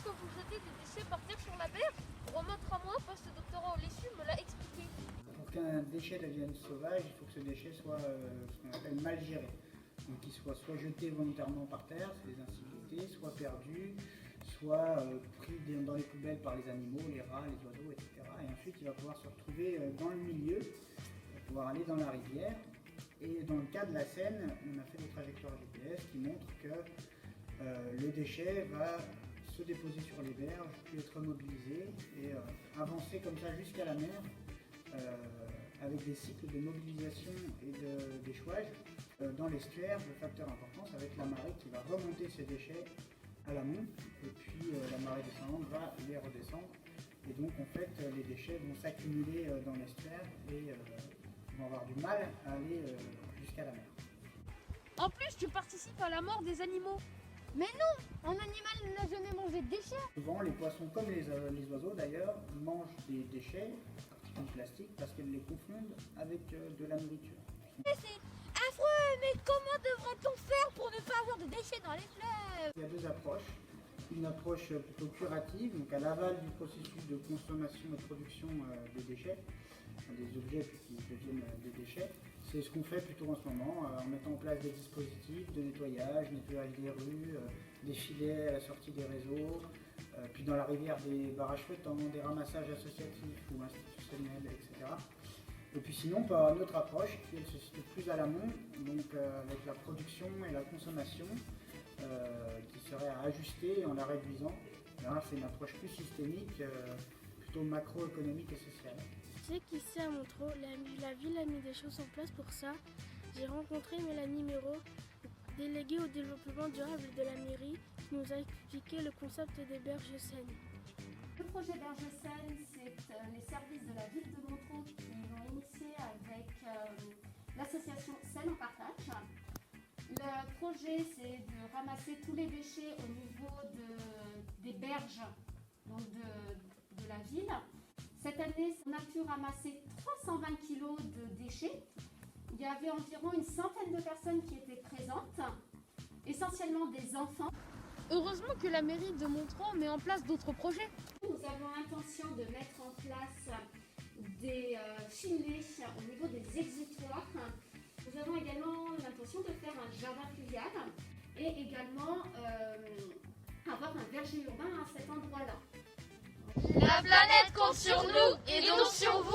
lorsque vous jetez des déchets par terre sur la berge, Romain Tramois, post-doctorat au LESU, me l'a expliqué. Pour qu'un déchet devienne sauvage, il faut que ce déchet soit ce qu'on appelle mal géré. Donc qu'il soit jeté volontairement par terre, c'est des incivilités, soit perdu, soit pris dans les poubelles par les animaux, les rats, les oiseaux, etc. Et ensuite il va pouvoir se retrouver dans le milieu, il va pouvoir aller dans la rivière. Et dans le cas de la Seine, on a fait des trajectoires GPS qui montrent que le déchet va se déposer sur les berges, puis être mobilisé et avancer comme ça jusqu'à la mer avec des cycles de mobilisation et d'échouage. Dans l'estuaire, le facteur important, ça va être la marée qui va remonter ces déchets à l'amont et puis la marée descendante va les redescendre. Et donc en fait, les déchets vont s'accumuler dans l'estuaire et vont avoir du mal à aller jusqu'à la mer. En plus, tu participes à la mort des animaux. Mais non, un animal n'a jamais mangé de déchets. Souvent, les poissons, comme les oiseaux d'ailleurs, mangent des déchets, particules plastiques, parce qu'elles les confondent avec de la nourriture. Mais c'est affreux, mais comment devrait-on faire pour ne pas avoir de déchets dans les fleuves? Il y a deux approches. Une approche plutôt curative, donc à l'aval du processus de consommation et de production des déchets, des objets qui deviennent des déchets. C'est ce qu'on fait plutôt en ce moment, en mettant en place des dispositifs de nettoyage des rues, des filets à la sortie des réseaux, puis dans la rivière des barrages flottants, des ramassages associatifs ou institutionnels, etc. Et puis sinon, par une autre approche qui elle, se situe plus à l'amont, donc avec la production et la consommation, qui serait à ajuster en la réduisant. Là, c'est une approche plus systémique, plutôt macroéconomique et sociale. Tu sais qu'ici à Montreux, la ville a mis des choses en place pour ça. J'ai rencontré Mélanie Méraud, déléguée au développement durable de la mairie, qui nous a expliqué le concept des berges saines. Le projet Berge Seine, c'est les services de la ville de Montreux qui l'ont initié avec l'association Seine en partage. Le projet, c'est de ramasser tous les déchets au niveau des berges donc de la ville. Cette année, on a pu ramasser 320 kg de déchets. Il y avait environ une centaine de personnes qui étaient présentes, essentiellement des enfants. Heureusement que la mairie de Montreux met en place d'autres projets. Nous avons l'intention de mettre en place des filets au niveau des exutoires. Nous avons également l'intention de faire un jardin fluvial et également avoir un verger urbain à cet endroit-là. La planète compte sur nous et donc sur vous.